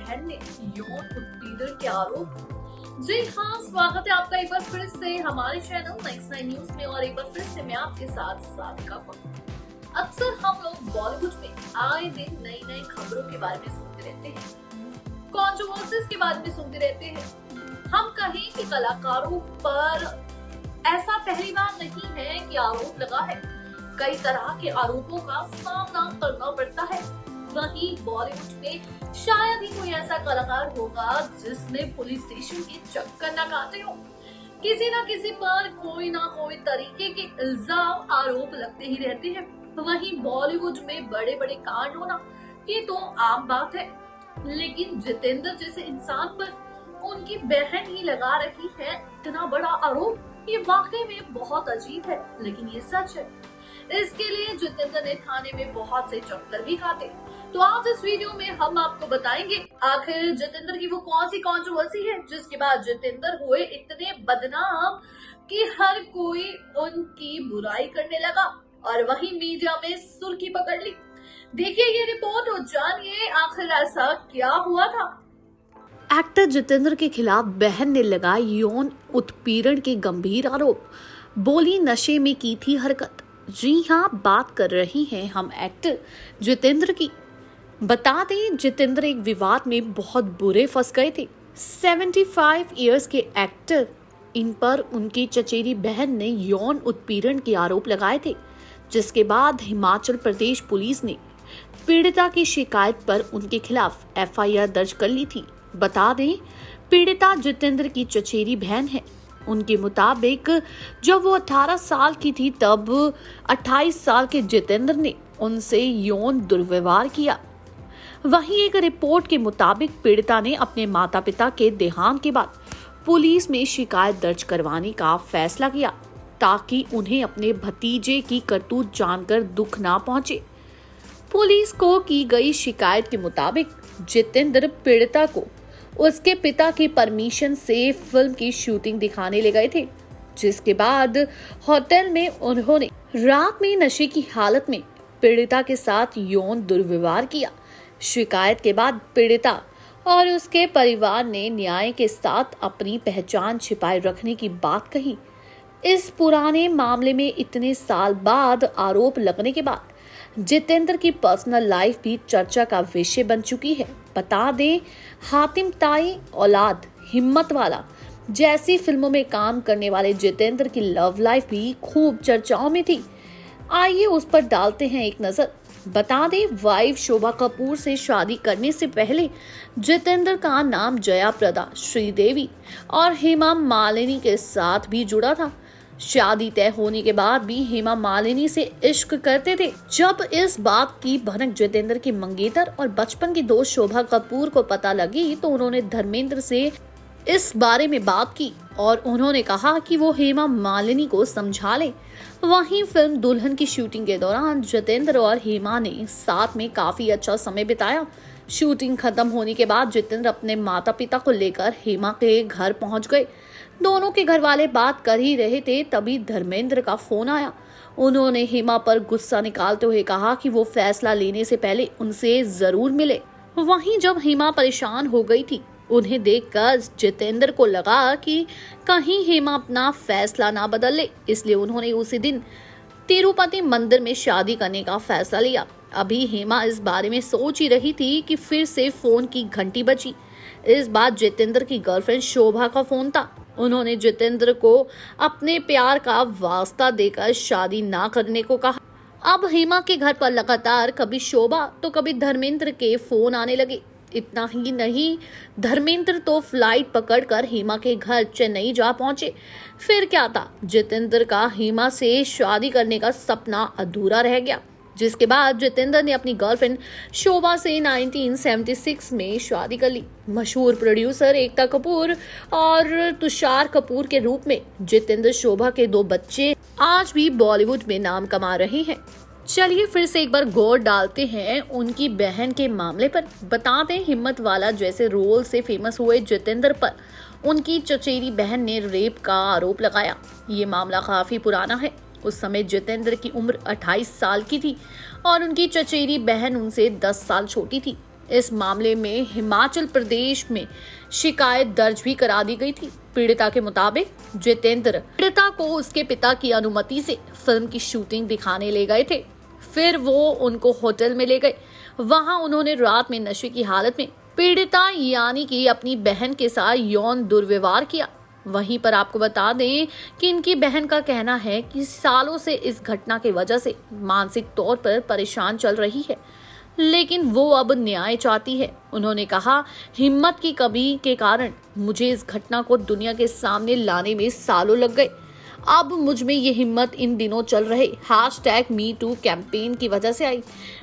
बहन ने यौन उत्पीड़न के आरोप। जी हाँ, स्वागत है आपका एक बार फिर से हमारे चैनल नेक्स्ट 9 न्यूज में और एक बार फिर से मैं आपके साथ सारिका पंत। अक्सर हम लोग बॉलीवुड में आए दिन नई नई खबरों के बारे में सुनते रहते हैं, कॉन्ट्रोवर्सीज के बारे में सुनते रहते हैं। हम कहें कि कलाकारों पर ऐसा पहली बार नहीं है कि आरोप लगा है, कई तरह के आरोपों का सामना करना पड़ता है। वहीं बॉलीवुड में शायद ही कोई ऐसा कलाकार होगा जिसने पुलिस स्टेशन के चक्कर न काटे हो। किसी न किसी पर कोई ना कोई तरीके के इल्जाम आरोप लगते ही रहते हैं। वहीं बॉलीवुड में बड़े बड़े कांड होना ये तो आम बात है, लेकिन जितेंद्र जैसे इंसान पर उनकी बहन ही लगा रही है इतना बड़ा आरोप, ये वाकई में बहुत अजीब है, लेकिन ये सच है। इसके लिए जितेंद्र ने थाने में बहुत से चक्कर भी काटे। तो आज इस वीडियो में हम आपको बताएंगे आखिर जितेंद्र की वो कौन सी कॉन्ट्रोवर्सी है जिसके बाद जितेंद्र हुए इतने बदनाम कि हर कोई उनकी बुराई करने लगा और वही मीडिया में सुर्खी पकड़ ली। देखिए ये रिपोर्ट और जानिए आखिर ऐसा क्या हुआ था। एक्टर जितेंद्र के खिलाफ बहन ने लगाए यौन उत्पीड़न के गंभीर आरोप, बोली नशे में की थी हरकत। जी हाँ, बात कर रही हैं हम एक्टर जितेंद्र की। बता दें, जितेंद्र एक विवाद में बहुत बुरे फंस गए थे। 75 इयर्स के एक्टर, इन पर उनकी चचेरी बहन ने यौन उत्पीड़न के आरोप लगाए थे, जिसके बाद हिमाचल प्रदेश पुलिस ने पीड़िता की शिकायत पर उनके खिलाफ FIR दर्ज कर ली थी। बता दें, पीड़िता जितेंद्र की चचेरी बहन है। उनके मुताबिक जब वो 18 साल की थी तब 28 साल के जितेंद्र ने उनसे यौन दुर्व्यवहार किया। वहीं एक रिपोर्ट के मुताबिक पीड़िता ने अपने माता पिता के देहांत के बाद पुलिस में शिकायत दर्ज करवाने का फैसला किया ताकि उन्हें अपने भतीजे की करतूत जानकर दुख ना पहुंचे। पुलिस को की गई शिकायत के मुताबिक जितेंद्र पीड़िता को उसके पिता की परमिशन से फिल्म की शूटिंग दिखाने ले गए थे, जिसके बाद होटल में उन्होंने रात में नशे की हालत में पीड़िता के साथ यौन दुर्व्यवहार किया। शिकायत के बाद पीड़िता और उसके परिवार ने न्याय के साथ अपनी पहचान छिपाए रखने की बात कही। इस पुराने मामले में इतने साल बाद आरोप लगने के बाद जितेंद्र की पर्सनल लाइफ भी चर्चा का विषय बन चुकी है। बता दें, हातिम ताई औलाद हिम्मत वाला जैसी फिल्मों में काम करने वाले जितेंद्र की लव लाइफ भी खूब चर्चाओं में थी। आइए उस पर डालते हैं एक नजर। बता दें, वाइफ शोभा कपूर से शादी करने से पहले जितेंद्र का नाम जया प्रदा, श्रीदेवी और हेमा मालिनी के साथ भी जुड़ा था। शादी तय होने के बाद भी हेमा मालिनी से इश्क करते थे। जब इस बात की भनक जितेंद्र की मंगेतर और बचपन की दोस्त शोभा कपूर को पता लगी तो उन्होंने धर्मेंद्र से इस बारे में बात की और उन्होंने कहा कि वो हेमा मालिनी को समझा ले। वहीं फिल्म दुल्हन की शूटिंग के दौरान जितेंद्र और हेमा ने साथ में काफी अच्छा समय बिताया। शूटिंग खत्म होने के बाद जितेंद्र अपने माता पिता को लेकर हेमा के घर पहुंच गए। दोनों के घर वाले बात कर ही रहे थे, तभी धर्मेंद्र का फोन आया। उन्होंने हेमा पर गुस्सा निकालते हुए कहा कि वो फैसला लेने से पहले उनसे जरूर मिले। वहीं जब हेमा परेशान हो गई थी, उन्हें देखकर जितेंद्र को लगा कि कहीं हेमा अपना फैसला ना बदल ले, इसलिए उन्होंने उसी दिन तिरुपति मंदिर में शादी करने का फैसला लिया। अभी हेमा इस बारे में सोच ही रही थी कि फिर से फोन की घंटी बजी। इस बार जितेंद्र की गर्लफ्रेंड शोभा का फोन था। उन्होंने जितेंद्र को अपने प्यार का वास्ता देकर शादी ना करने को कहा। अब हेमा के घर पर लगातार कभी शोभा तो कभी धर्मेंद्र के फोन आने लगे। इतना ही नहीं, धर्मेंद्र तो फ्लाइट पकड़कर हेमा के घर चेन्नई जा पहुंचे। फिर क्या था, जितेंद्र का हेमा से शादी करने का सपना अधूरा रह गया, जिसके बाद जितेंद्र ने अपनी गर्लफ्रेंड शोभा से 1976 में शादी कर ली। मशहूर प्रोड्यूसर एकता कपूर और तुषार कपूर के रूप में जितेंद्र शोभा के 2 बच्चे आज भी बॉलीवुड में नाम कमा रहे हैं। चलिए फिर से एक बार गौर डालते हैं उनकी बहन के मामले पर। बता दें, हिम्मत वाला जैसे रोल से फेमस हुए जितेंद्र पर उनकी चचेरी बहन ने रेप का आरोप लगाया। ये मामला काफी पुराना है। उस समय जितेंद्र की उम्र 28 साल की थी और उनकी चचेरी बहन उनसे 10 साल छोटी थी। इस मामले में हिमाचल प्रदेश में शिकायत दर्ज भी करा दी गई थी। पीड़िता के मुताबिक जितेंद्र पीड़िता को उसके पिता की अनुमति से फिल्म की शूटिंग दिखाने ले गए थे। फिर वो उनको होटल में ले गए। वहां उन्होंने रात में नशे की हालत में पीड़िता यानी कि अपनी बहन के साथ यौन दुर्व्यवहार किया। वहीं पर आपको बता दें कि इनकी बहन का कहना है कि सालों से इस घटना की वजह से मानसिक तौर पर परेशान चल रही है, लेकिन वो अब न्याय चाहती है। उन्होंने कहा, हिम्मत की कमी के कारण मुझे इस घटना को दुनिया के सामने लाने में सालों लग गए। अब मुझ में ये हिम्मत इन दिनों चल रहे #MeToo कैंपेन की वजह से आई।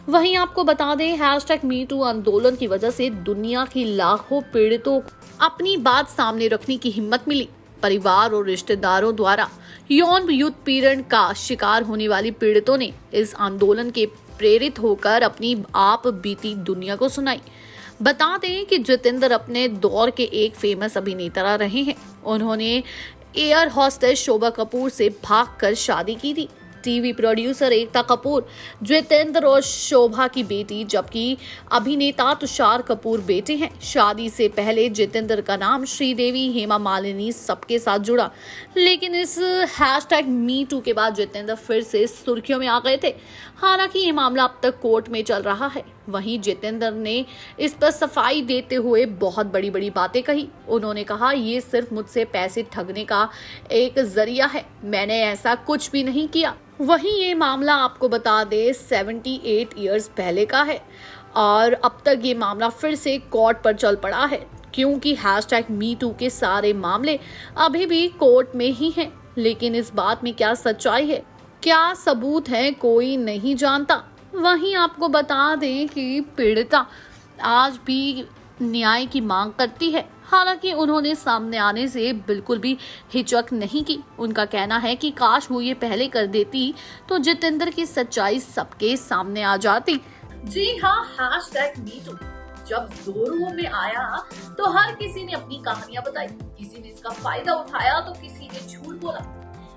वहीं आपको बता दें #MeToo आंदोलन की वजह से दुनिया की लाखों पीड़ितों को अपनी बात सामने रखने की हिम्मत मिली। परिवार और रिश्तेदारों द्वारा यौन उत्पीड़न का शिकार होने वाली पीड़ितों ने इस आंदोलन के प्रेरित होकर अपनी आप बीती दुनिया को सुनाई। बता दें कि जितेंद्र अपने दौर के एक फेमस अभिनेता रहे हैं। उन्होंने एयर होस्टेस शोभा कपूर से भागकर शादी की थी। टीवी प्रोड्यूसर एकता कपूर जितेंद्र और शोभा की बेटी, जबकि अभिनेता तुषार कपूर बेटे हैं। शादी से पहले जितेंद्र का नाम श्रीदेवी, हेमा मालिनी सबके साथ जुड़ा, लेकिन इस #MeToo के बाद जितेंद्र फिर से सुर्खियों में आ गए थे। हालांकि ये मामला अब तक कोर्ट में चल रहा है। वहीं जितेंद्र ने इस पर सफाई देते हुए बहुत बड़ी बड़ी बातें कही। उन्होंने कहा, ये सिर्फ मुझसे पैसे ठगने का एक जरिया है, मैंने ऐसा कुछ भी नहीं किया। वहीं ये मामला आपको बता दे 78 इयर्स पहले का है और अब तक ये मामला फिर से कोर्ट पर चल पड़ा है, क्योंकि #MeToo के सारे मामले अभी भी कोर्ट में ही हैं। लेकिन इस बात में क्या सच्चाई है, क्या सबूत है, कोई नहीं जानता। वहीं आपको बता दें कि पीड़िता आज भी न्याय की मांग करती है। हालांकि उन्होंने सामने आने से बिल्कुल भी हिचक नहीं की। उनका कहना है कि काश वो ये पहले कर देती तो जितेंद्र की सच्चाई सबके सामने आ जाती। जी हाँ, #MeToo जब जोरों में आया तो हर किसी ने अपनी कहानियां बताई। किसी ने इसका फायदा उठाया तो किसी ने झूठ बोला।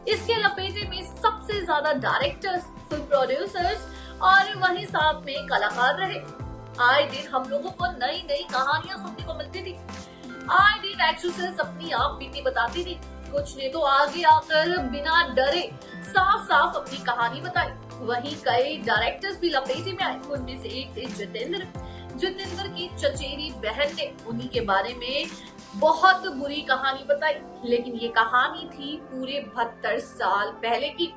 इसके लपेटे में सबसे ज्यादा डायरेक्टर्स, फिल्म प्रोड्यूसर्स और वहीं साथ में कलाकार रहे। आए दिन हम लोगों को नई नई कहानियां सुनने को मिलती थी। आए दिन एक्ट्रेसेस अपनी आप बीती बताती थी। कुछ ने तो आगे आकर बिना डरे साफ साफ अपनी कहानी बताई। वहीं कई डायरेक्टर्स भी लपेटे में आए। उनमें से एक थे जितेंद्र की चचेरी बहन ने उन्हीं के बारे में बहुत बुरी कहानी बताई। लेकिन ये कहानी थी पूरे 72 साल पहले की।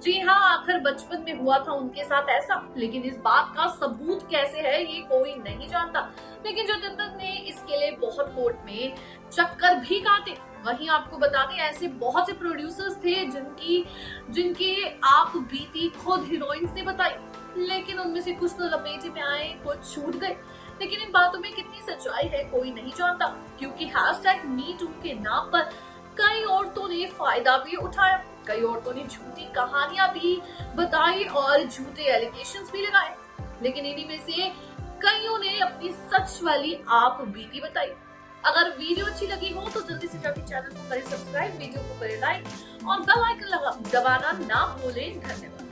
जी हाँ, आखिर बचपन में हुआ था उनके साथ ऐसा, लेकिन इस बात का सबूत कैसे है ये कोई नहीं जानता। लेकिन जितेंद्र ने इसके लिए बहुत कोर्ट में चक्कर भी काटे। वहीं आपको बता दें ऐसे बहुत से प्रोड्यूसर्स थे जिनकी आप बीती खुद हीरोइंस ने बताई, लेकिन उनमें से कुछ तो लपेटे में आए, कुछ छूट गए। लेकिन इन बातों में कितनी सच्चाई है कोई नहीं जानता, क्योंकि #MeToo के नाम पर कई औरतों ने फायदा भी उठाया। कई औरतों ने झूठी कहानियां भी बताई और झूठे एलिगेशंस भी लगाए। लेकिन इन्हीं में से कईयों ने अपनी सच वाली आप बीती बताई। अगर वीडियो अच्छी लगी हो तो जल्दी से जाकर चैनल को करें सब्सक्राइब, वीडियो को करें लाइक और बेल आइकन दबाना ना भूलें। धन्यवाद।